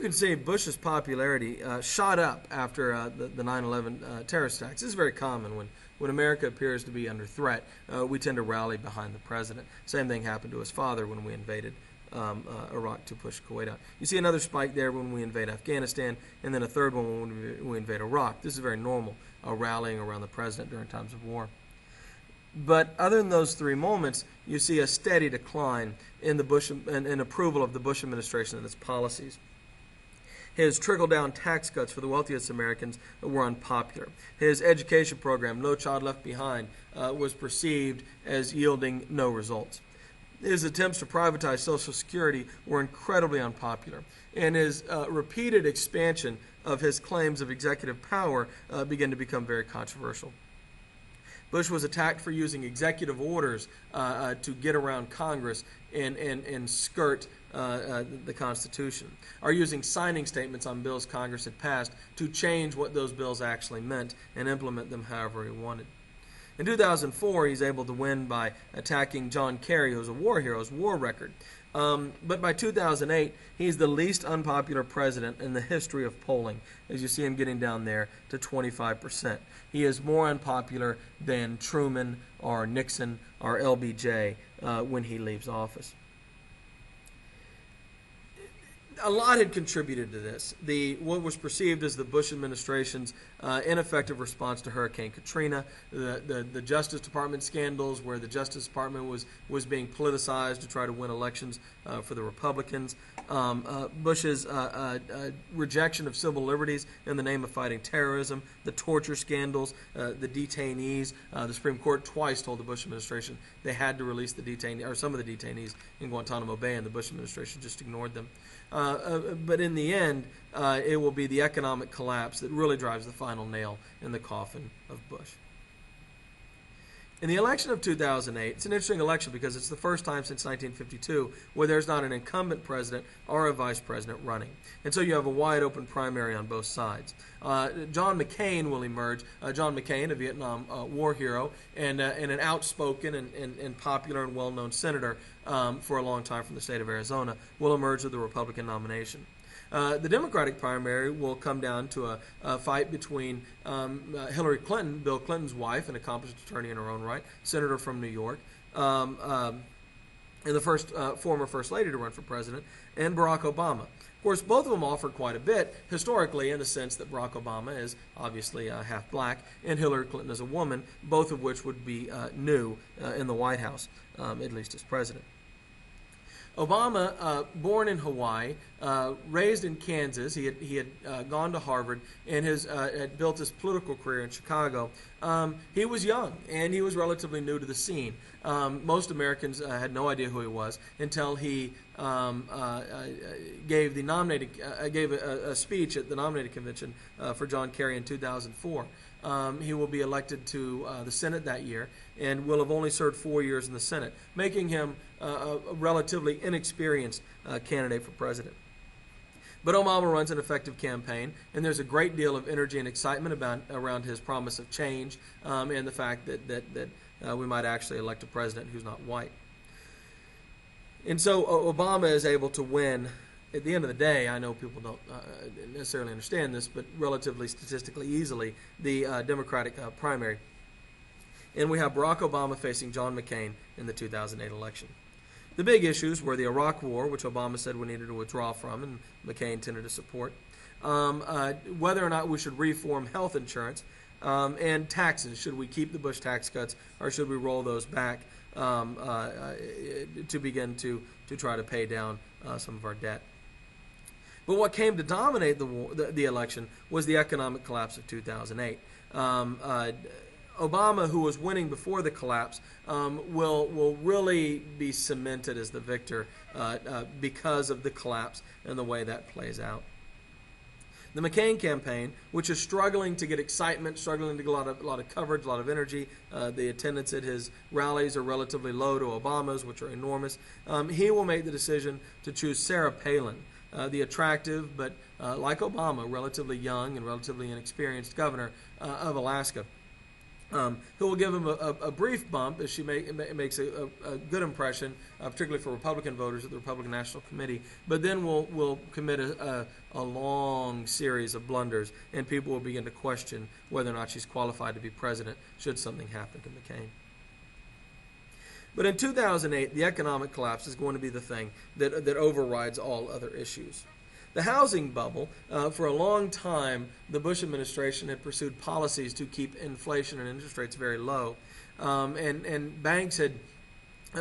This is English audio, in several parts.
You can see Bush's popularity shot up after the 9/11 terrorist attacks. This is very common when America appears to be under threat. We tend to rally behind the president. Same thing happened to his father when we invaded Iraq to push Kuwait out. You see another spike there when we invade Afghanistan, and then a third one when we invade Iraq. This is very normal, rallying around the president during times of war. But other than those three moments, you see a steady decline in the Bush in approval of the Bush administration and its policies. His trickle-down tax cuts for the wealthiest Americans were unpopular. His education program, No Child Left Behind, was perceived as yielding no results. His attempts to privatize Social Security were incredibly unpopular, and his repeated expansion of his claims of executive power began to become very controversial. Bush was attacked for using executive orders to get around Congress and skirt the Constitution, or using signing statements on bills Congress had passed to change what those bills actually meant and implement them however he wanted. In 2004, he's able to win by attacking John Kerry, who's a war hero's war record. But by 2008, he's the least unpopular president in the history of polling, as you see him getting down there to 25%. He is more unpopular than Truman or Nixon or LBJ when he leaves office. A lot had contributed to this. What was perceived as the Bush administration's ineffective response to Hurricane Katrina, the Justice Department scandals where the Justice Department was being politicized to try to win elections for the Republicans, Bush's rejection of civil liberties in the name of fighting terrorism, the torture scandals, the detainees. The Supreme Court twice told the Bush administration they had to release the detainees, or some of the detainees in Guantanamo Bay, and the Bush administration just ignored them. But in the end, it will be the economic collapse that really drives the final nail in the coffin of Bush. In the election of 2008, it's an interesting election because it's the first time since 1952 where there's not an incumbent president or a vice president running. And so you have a wide open primary on both sides. John McCain will emerge. John McCain, a Vietnam War hero and an outspoken and popular and well-known senator for a long time from the state of Arizona, will emerge with the Republican nomination. The Democratic primary will come down to a fight between Hillary Clinton, Bill Clinton's wife, an accomplished attorney in her own right, senator from New York, and the first former First Lady to run for president, and Barack Obama. Of course, both of them offered quite a bit historically in the sense that Barack Obama is obviously half black and Hillary Clinton is a woman, both of which would be new in the White House, at least as president. Obama, born in Hawaii, raised in Kansas. He had gone to Harvard and had built his political career in Chicago. He was young and he was relatively new to the scene. Most Americans had no idea who he was until he gave a speech at the nominating convention for John Kerry in 2004. He will be elected to the Senate that year and will have only served 4 years in the Senate, making him a relatively inexperienced candidate for president. But Obama runs an effective campaign, and there's a great deal of energy and excitement around his promise of change and the fact that we might actually elect a president who's not white. And so Obama is able to win. At the end of the day, I know people don't necessarily understand this, but relatively statistically easily, the Democratic primary. And we have Barack Obama facing John McCain in the 2008 election. The big issues were the Iraq War, which Obama said we needed to withdraw from, and McCain tended to support, whether or not we should reform health insurance, and taxes. Should we keep the Bush tax cuts, or should we roll those back to begin to try to pay down some of our debt? But what came to dominate the election was the economic collapse of 2008. Obama, who was winning before the collapse, will really be cemented as the victor because of the collapse and the way that plays out. The McCain campaign, which is struggling to get excitement, struggling to get a lot of coverage, a lot of energy. The attendance at his rallies are relatively low to Obama's, which are enormous. He will make the decision to choose Sarah Palin, the attractive but, like Obama, relatively young and relatively inexperienced governor of Alaska. who will give him a brief bump as she makes a good impression, particularly for Republican voters at the Republican National Committee, but then will commit a long series of blunders, and people will begin to question whether or not she's qualified to be president should something happen to McCain. But in 2008, the economic collapse is going to be the thing that overrides all other issues. The housing bubble, for a long time, the Bush administration had pursued policies to keep inflation and interest rates very low. And banks had,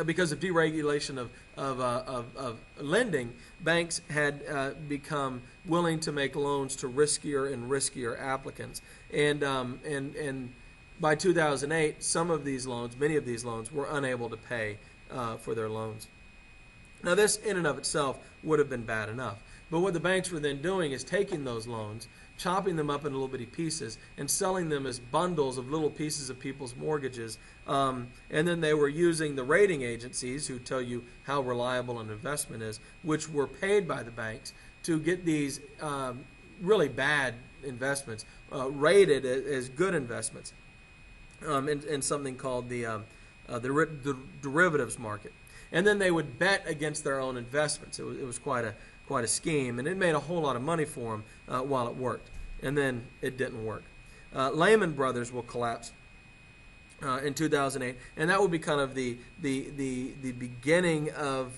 because of deregulation of lending, banks had become willing to make loans to riskier and riskier applicants. And by 2008, some of these loans, many of these loans, were unable to pay for their loans. Now, this in and of itself would have been bad enough. But what the banks were then doing is taking those loans, chopping them up into little bitty pieces, and selling them as bundles of little pieces of people's mortgages. And then they were using the rating agencies, who tell you how reliable an investment is, which were paid by the banks, to get these really bad investments rated as good investments in something called the derivatives market. And then they would bet against their own investments. It was quite a scheme, and it made a whole lot of money for them while it worked. And then it didn't work. Lehman Brothers will collapse in 2008, and that will be kind of the beginning of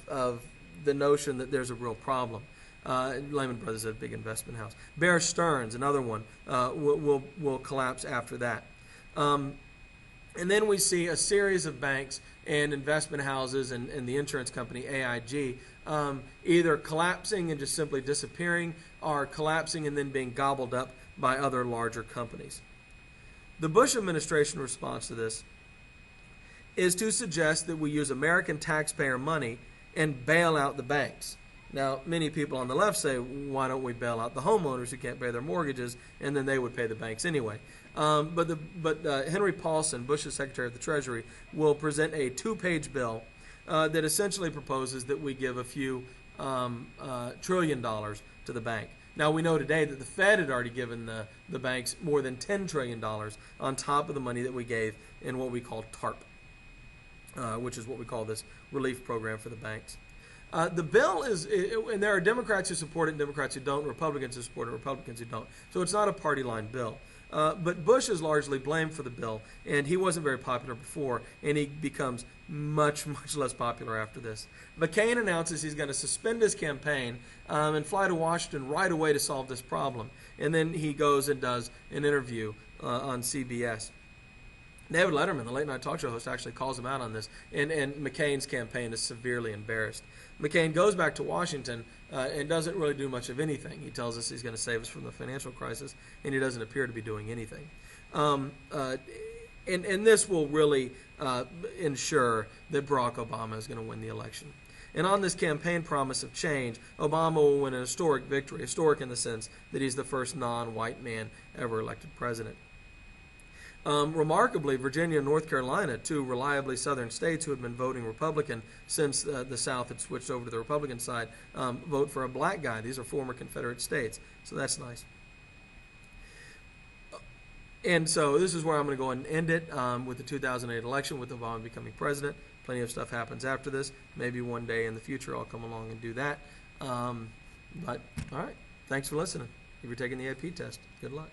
the notion that there's a real problem. Lehman Brothers is a big investment house. Bear Stearns, another one, will collapse after that. And then we see a series of banks and investment houses and the insurance company AIG either collapsing and just simply disappearing, or collapsing and then being gobbled up by other larger companies. The Bush administration response to this is to suggest that we use American taxpayer money and bail out the banks. Now, many people on the left say, why don't we bail out the homeowners who can't pay their mortgages, and then they would pay the banks anyway. But Henry Paulson, Bush's Secretary of the Treasury, will present a 2-page bill that essentially proposes that we give a few $1 trillion to the bank. Now, we know today that the Fed had already given the banks more than $10 trillion on top of the money that we gave in what we call TARP, which is what we call this relief program for the banks. The bill is, and there are Democrats who support it and Democrats who don't, Republicans who support it, Republicans who don't. So it's not a party line bill. But Bush is largely blamed for the bill, and he wasn't very popular before, and he becomes much, much less popular after this. McCain announces he's going to suspend his campaign and fly to Washington right away to solve this problem. And then he goes and does an interview on CBS. David Letterman, the late-night talk show host, actually calls him out on this, and McCain's campaign is severely embarrassed. McCain goes back to Washington and doesn't really do much of anything. He tells us he's going to save us from the financial crisis, and he doesn't appear to be doing anything. And this will really ensure that Barack Obama is going to win the election. And on this campaign promise of change, Obama will win an historic victory, historic in the sense that he's the first non-white man ever elected president. Remarkably, Virginia and North Carolina, two reliably southern states who had been voting Republican since the South had switched over to the Republican side, vote for a black guy. These are former Confederate states, so that's nice. And so this is where I'm going to go and end it with the 2008 election, with Obama becoming president. Plenty of stuff happens after this. Maybe one day in the future I'll come along and do that. But, all right, thanks for listening. If you're taking the AP test, good luck.